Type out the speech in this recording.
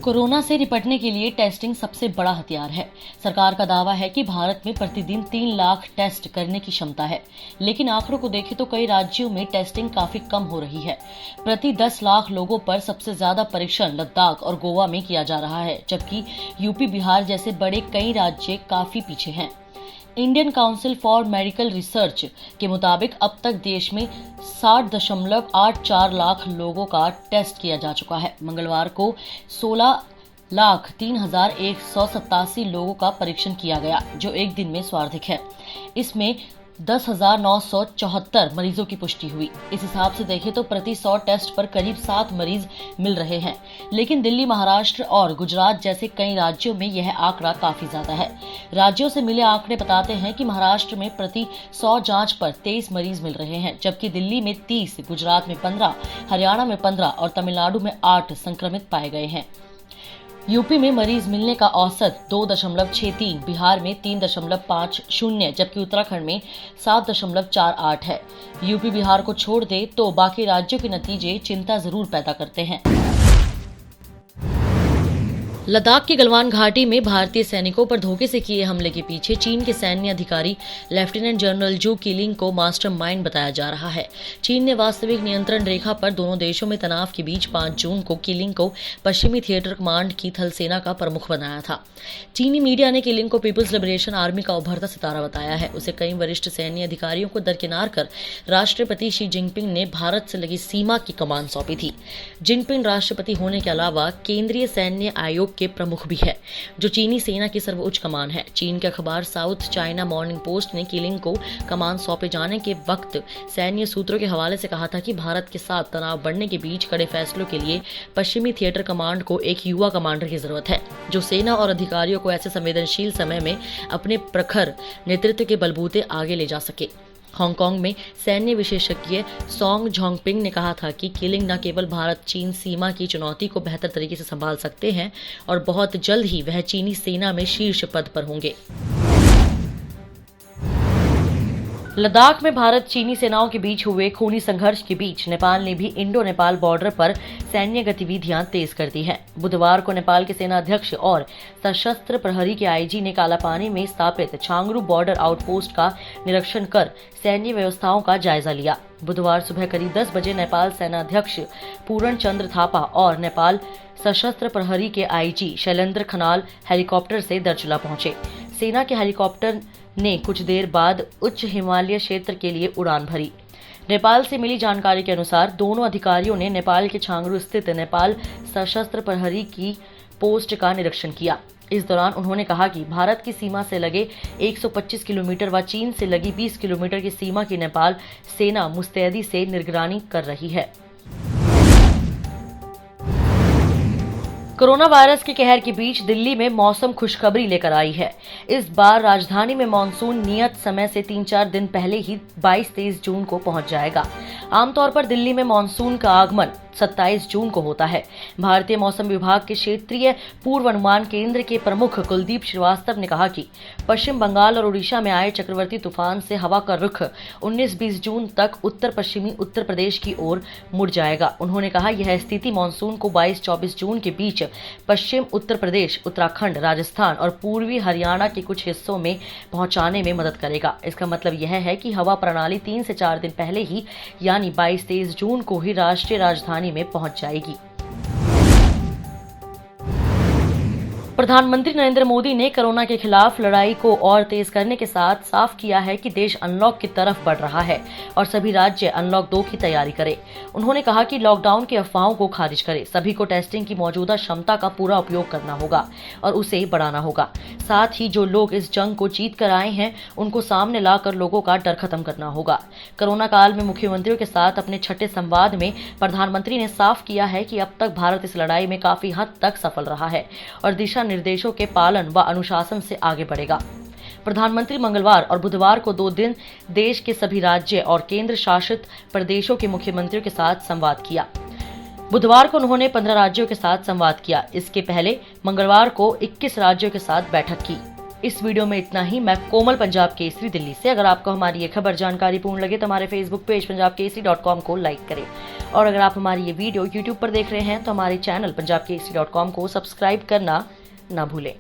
Corona से निपटने के लिए टेस्टिंग सबसे बड़ा हथियार है। सरकार का दावा है कि भारत में प्रतिदिन 3 लाख टेस्ट करने की क्षमता है, लेकिन आंकड़ों को देखें तो कई राज्यों में टेस्टिंग काफी कम हो रही है। प्रति 10 लाख लोगों पर सबसे ज्यादा परीक्षण लद्दाख और गोवा में किया जा रहा है, जबकि यूपी, बिहार जैसे बड़े कई राज्य काफी पीछे हैं। Indian council for medical research के मुताबिक अब तक देश में 60.84 लाख लोगों का टेस्ट किया जा चुका है। मंगलवार को 16,03,187 लोगों का परीक्षण किया गया, जो एक दिन में सर्वाधिक है। इसमें 10,974 मरीजों की पुष्टि हुई। इस हिसाब से देखें तो प्रति 100 टेस्ट पर करीब 7 मरीज मिल रहे हैं, लेकिन दिल्ली, महाराष्ट्र और गुजरात जैसे कई राज्यों में यह आंकड़ा काफी ज्यादा है। राज्यों से मिले आंकड़े बताते हैं कि महाराष्ट्र में प्रति 100 जांच पर 23 मरीज मिल रहे हैं, जबकि दिल्ली में 30, गुजरात में 15, हरियाणा में 15 और तमिलनाडु में 8 संक्रमित पाए गए हैं। यूपी में मरीज मिलने का औसत 2.63, बिहार में 3.50, जबकि उत्तराखंड में 7.48 है। यूपी, बिहार को छोड़ दे तो बाकी राज्यों के नतीजे चिंता जरूर पैदा करते हैं। लद्दाख की गलवान घाटी में भारतीय सैनिकों पर धोखे से किए हमले के पीछे चीन के सैन्य अधिकारी लेफ्टिनेंट जनरल जू किलिंग को मास्टरमाइंड बताया जा रहा है। चीन ने वास्तविक नियंत्रण रेखा पर दोनों देशों में तनाव के बीच 5 जून को किलिंग को पश्चिमी थिएटर कमांड की थल सेना का प्रमुख बनाया था। चीनी मीडिया ने किलिंग को पीपुल्स लिबरेशन आर्मी का उभरता सितारा बताया है। उसे कई वरिष्ठ सैन्य अधिकारियों को दरकिनार कर राष्ट्रपति शी जिनपिंग ने भारत से लगी सीमा की कमान सौंपी थी। जिनपिंग राष्ट्रपति होने के अलावा केंद्रीय सैन्य आयोग के प्रमुख भी है, जो चीनी सेना की सर्वोच्च कमान है। चीन के अखबार साउथ चाइना मॉर्निंग पोस्ट ने किलिंग को कमान सौंपे जाने के वक्त सैन्य सूत्रों के हवाले से कहा था कि भारत के साथ तनाव बढ़ने के बीच कड़े फैसलों के लिए पश्चिमी थिएटर कमांड को एक युवा कमांडर की जरूरत है, जो सेना और अधिकारियों को ऐसे संवेदनशील समय में अपने प्रखर नेतृत्व के बलबूते आगे ले जा सके। हांगकांग में सैन्य विशेषज्ञ सोंग जोंगपिंग ने कहा था कि किलिंग न केवल भारत चीन सीमा की चुनौती को बेहतर तरीके से संभाल सकते हैं और बहुत जल्द ही वह चीनी सेना में शीर्ष पद पर होंगे। लद्दाख में भारत चीनी सेनाओं के बीच हुए खूनी संघर्ष के बीच नेपाल ने भी इंडो नेपाल बॉर्डर पर सैन्य गतिविधियां तेज कर दी हैं। बुधवार को नेपाल के सेना अध्यक्ष और सशस्त्र प्रहरी के आईजी ने कालापानी में स्थापित छांगरू बॉर्डर आउटपोस्ट का निरीक्षण कर सैन्य व्यवस्थाओं का जायजा लिया। बुधवार सुबह करीब 10 बजे नेपाल सेना अध्यक्ष पूरण चंद्र थापा और नेपाल सशस्त्र प्रहरी के आईजी शैलेंद्र खनाल हेलीकॉप्टर से दर्चुला पहुंचे। सेना के हेलीकॉप्टर ने कुछ देर बाद उच्च हिमालय क्षेत्र के लिए उड़ान भरी। नेपाल से मिली जानकारी के अनुसार दोनों अधिकारियों ने नेपाल के छांगरू स्थित नेपाल सशस्त्र प्रहरी की पोस्ट का निरीक्षण किया। इस दौरान उन्होंने कहा कि भारत की सीमा से लगे 125 किलोमीटर व चीन से लगी 20 किलोमीटर की सीमा की नेपाल सेना मुस्तैदी से निगरानी कर रही है। कोरोना वायरस के कहर के बीच दिल्ली में मौसम खुशखबरी लेकर आई है। इस बार राजधानी में मानसून नियत समय से 3-4 दिन पहले ही 22-23 जून को पहुंच जाएगा। आमतौर पर दिल्ली में मानसून का आगमन 27 जून को होता है। भारतीय मौसम विभाग के क्षेत्रीय पूर्वानुमान केंद्र के प्रमुख कुलदीप श्रीवास्तव ने कहा कि पश्चिम बंगाल और उड़ीसा में आए चक्रवर्ती तूफान से हवा का रुख 19-20 जून तक उत्तर पश्चिमी उत्तर प्रदेश की ओर मुड़ जाएगा। उन्होंने कहा यह स्थिति मानसून को 22-24 जून के बीच पश्चिम उत्तर प्रदेश, उत्तराखंड, राजस्थान और पूर्वी हरियाणा के कुछ हिस्सों में पहुंचाने में मदद करेगा। इसका मतलब यह है कि हवा प्रणाली 3 से 4 दिन पहले ही यानी 22-23 जून को ही राष्ट्रीय राजधानी में पहुंच जाएगी। प्रधानमंत्री नरेंद्र मोदी ने कोरोना के खिलाफ लड़ाई को और तेज करने के साथ साफ किया है कि देश अनलॉक की तरफ बढ़ रहा है और सभी राज्य अनलॉक 2 की तैयारी करें। उन्होंने कहा कि लॉकडाउन की अफवाहों को खारिज करें। सभी को टेस्टिंग की मौजूदा क्षमता का पूरा उपयोग करना होगा और उसे बढ़ाना होगा। साथ ही जो लोग इस जंग को जीत कर आए हैं, उनको सामने लाकर लोगों का डर खत्म करना होगा। कोरोना काल में मुख्यमंत्रियों के साथ अपने छठे संवाद में प्रधानमंत्री ने साफ किया है कि अब तक भारत इस लड़ाई में काफी हद तक सफल रहा है और दिशा निर्देशों के पालन व अनुशासन से आगे बढ़ेगा। प्रधानमंत्री मंगलवार और बुधवार को 2 दिन देश के सभी राज्य और केंद्र शासित प्रदेशों के मुख्यमंत्रियों के साथ संवाद किया। बुधवार को उन्होंने 15 राज्यों के साथ संवाद किया। इसके पहले मंगलवार को 21 राज्यों के साथ बैठक की। इस वीडियो में इतना ही। मैं कोमल, पंजाब केसरी, दिल्ली से। अगर आपको हमारी ये खबर जानकारी पूर्ण लगे तो हमारे फेसबुक पेज punjabkesari.com को लाइक करें, और अगर आप हमारी ये वीडियो यूट्यूब पर देख रहे हैं तो हमारे चैनल punjabkesari.com को सब्सक्राइब करना ना भूलें।